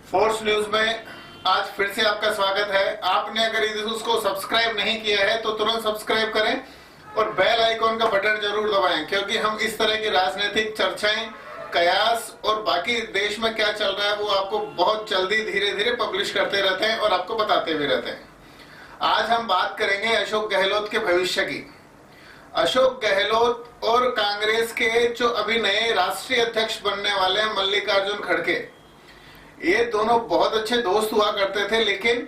Force news में आज फिर से आपका स्वागत है। आपने अगर इसको सब्सक्राइब नहीं किया है तो तुरंत सब्सक्राइब करें और बेल आइकॉन का बटन जरूर दबाएं, क्योंकि हम इस तरह की राजनीतिक चर्चाएं, कयास और बाकी देश में क्या चल रहा है वो आपको बहुत जल्दी धीरे धीरे पब्लिश करते रहते हैं और आपको बताते भी रहते हैं। आज हम बात करेंगे अशोक गहलोत के भविष्य की। अशोक गहलोत और कांग्रेस के जो अभी नए राष्ट्रीय अध्यक्ष बनने वाले हैं मल्लिकार्जुन खड़गे, ये दोनों बहुत अच्छे दोस्त हुआ करते थे, लेकिन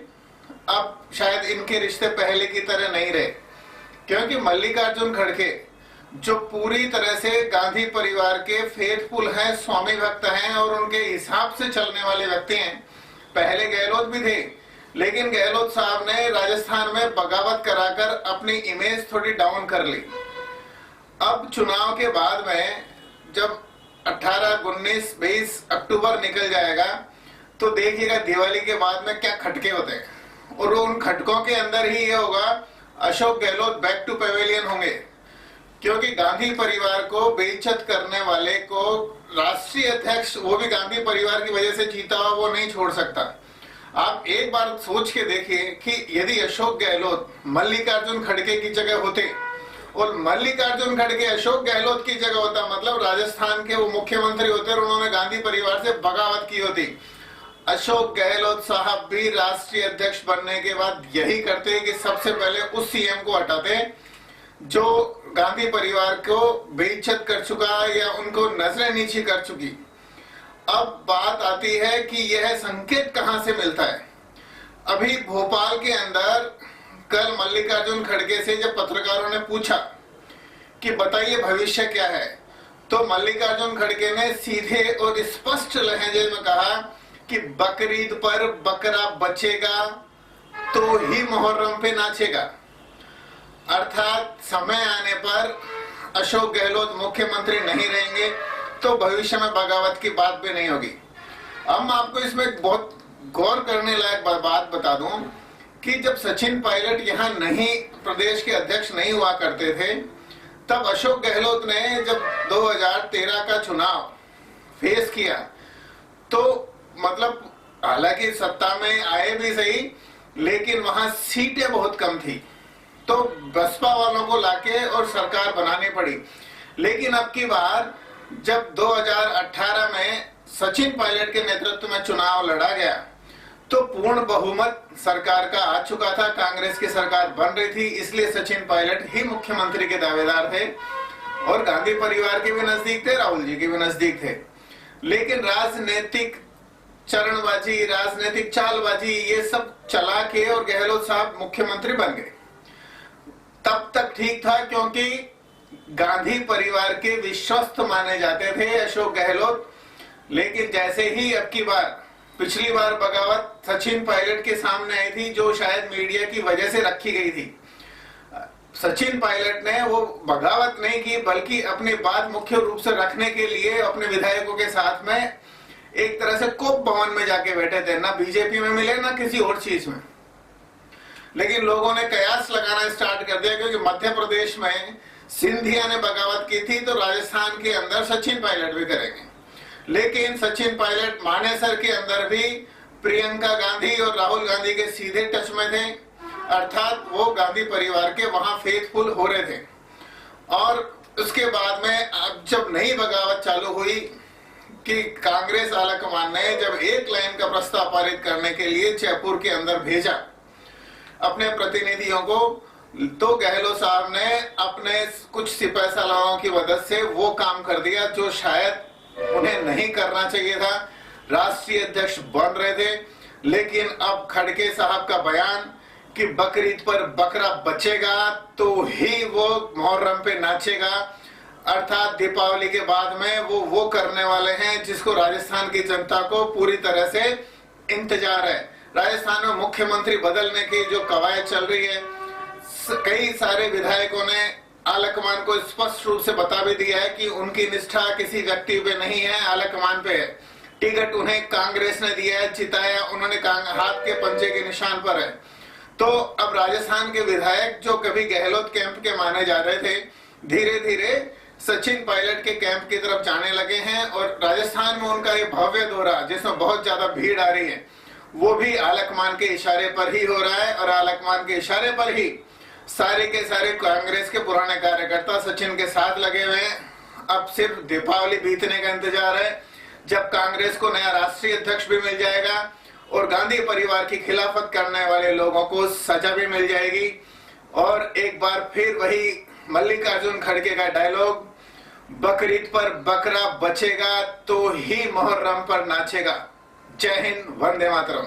अब शायद इनके रिश्ते पहले की तरह नहीं रहे, क्योंकि मल्लिकार्जुन खड़गे जो पूरी तरह से गांधी परिवार के फेथफुल हैं, स्वामी भक्त हैं और उनके हिसाब से चलने वाले व्यक्ति हैं। पहले गहलोत भी थे, लेकिन गहलोत साहब ने राजस्थान में बगावत कराकर अपनी इमेज थोड़ी डाउन कर ली। अब चुनाव के बाद में जब 18, 19, 20 अक्टूबर निकल जाएगा तो देखिएगा दिवाली के बाद में क्या खटके होते हैं, और उन खटकों के अंदर ही ये होगा Ashok Gehlot back to pavilion होंगे, क्योंकि गांधी परिवार को बेइज्जत करने वाले को राष्ट्रीय अध्यक्ष, वो भी गांधी परिवार की वजह से जीता हुआ, वो नहीं छोड़ सकता। आप एक बार सोच के देखिए कि यदि अशोक गहलोत मल्लिकार्जुन खड़गे की जगह होते और मल्लिकार्जुन खड़गे अशोक गहलोत की जगह होता, मतलब राजस्थान के वो मुख्यमंत्री होते और उन्होंने गांधी परिवार से बगावत की होती। अशोक गहलोत साहब भी राष्ट्रीय अध्यक्ष बनने के बाद यही करते कि सबसे पहले उस सीएम को हटाते जो गांधी परिवार को बेइज्जत कर चुका या उनको नजरें नीची कर चुकी। अब बात आती है कि यह संकेत कहां से मिलता है। अभी भोपाल के अंदर कल मल्लिकार्जुन खड़गे से जब पत्रकारों ने पूछा कि बताइए भविष्य क्या है, तो मल्लिकार्जुन खड़गे ने सीधे और स्पष्ट लहजे में कहा कि बकरीद पर बकरा बचेगा तो ही मुहर्रम पे नाचेगा। अर्थात समय आने पर अशोक गहलोत मुख्यमंत्री नहीं रहेंगे तो भविष्य में बगावत की बात भी नहीं होगी। अब मैं आपको इसमें बहुत गौर करने लायक बात बता दूं कि जब सचिन पायलट यहाँ नहीं, प्रदेश के अध्यक्ष नहीं हुआ करते थे, तब अशोक गहलोत ने जब 2013 का चुनाव फेस किया तो मतलब हालांकि सत्ता में आए भी सही, लेकिन वहां सीटें बहुत कम थी, तो बसपा वालों को लाके और सरकार बनानी पड़ी। लेकिन अब की बार जब 2018 में सचिन पायलट के नेतृत्व में चुनाव लड़ा गया तो पूर्ण बहुमत सरकार का आ चुका था, कांग्रेस की सरकार बन रही थी, इसलिए सचिन पायलट ही मुख्यमंत्री के दावेदार थे और गांधी परिवार के भी नजदीक थे, राहुल जी के भी नजदीक थे। लेकिन राजनीतिक चरणबाजी, राजनीतिक चालबाजी, ये सब चला के और गहलोत साहब मुख्यमंत्री बन गए। तब तक ठीक था, क्योंकि गांधी परिवार के विश्वस्त माने जाते थे अशोक गहलोत। लेकिन जैसे ही अब की बार, पिछली बार बगावत सचिन पायलट के सामने आई थी, जो शायद मीडिया की वजह से रखी गई थी, सचिन पायलट ने वो बगावत नहीं की, बल्कि अपनी बात मुख्य रूप से रखने के लिए अपने विधायकों के साथ में एक तरह से कोप भवन में जाके बैठे थे, ना बीजेपी में मिले ना किसी और चीज में। लेकिन लोगों ने कयास लगाना स्टार्ट कर दिया, क्योंकि मध्य प्रदेश में सिंधिया ने बगावत की थी तो राजस्थान के अंदर सचिन पायलट भी करेंगे। लेकिन सचिन पायलट मानेसर के अंदर भी प्रियंका गांधी और राहुल गांधी के सीधे टच में थे, अर्थात वो गांधी परिवार के वहां फेथफुल हो रहे थे। और उसके बाद में अब जब नई बगावत चालू हुई कि कांग्रेस आलाकमान ने जब एक लाइन का प्रस्ताव पारित करने के लिए जयपुर के अंदर भेजा अपने प्रतिनिधियों को, तो गहलोत साहब ने अपने कुछ सिपह सालारों की मदद से वो काम कर दिया जो शायद उन्हें नहीं करना चाहिए था। राष्ट्रीय अध्यक्ष बन रहे थे, लेकिन अब खड़गे साहब का बयान कि बकरीद पर बकरा बचेगा तो ही वो मुहर्रम पे नाचेगा, अर्थात दीपावली के बाद में वो करने वाले हैं जिसको राजस्थान की जनता को पूरी तरह से इंतजार है। राजस्थान में मुख्यमंत्री बदलने की जो कवायद चल रही है, कई सारे विधायकों ने आलाकमान को स्पष्ट रूप से बता भी दिया है कि उनकी निष्ठा किसी व्यक्ति पे नहीं है, आलाकमान पे है। टिकट उन्हें कांग्रेस ने दिया है, जिताया उन्होंने हाथ के पंजे के निशान पर है। तो अब राजस्थान के विधायक जो कभी गहलोत कैंप के माने जा रहे थे, धीरे धीरे सचिन पायलट के कैंप की तरफ जाने लगे हैं और राजस्थान में उनका ये भव्य दौरा जिसमें बहुत ज्यादा भीड़ आ रही है वो भी आलकमान के इशारे पर ही हो रहा है। और आलकमान के इशारे पर ही सारे के सारे कांग्रेस के पुराने कार्यकर्ता सचिन के साथ लगे हुए हैं। अब सिर्फ दीपावली बीतने का इंतजार है जब कांग्रेस को नया राष्ट्रीय अध्यक्ष भी मिल जाएगा और गांधी परिवार की खिलाफत करने वाले लोगों को सजा भी मिल जाएगी। और एक बार फिर वही मल्लिकार्जुन खड़गे का डायलॉग, बकरीद पर बकरा बचेगा तो ही मुहर्रम पर नाचेगा। जय हिंद, वंदे मातरम।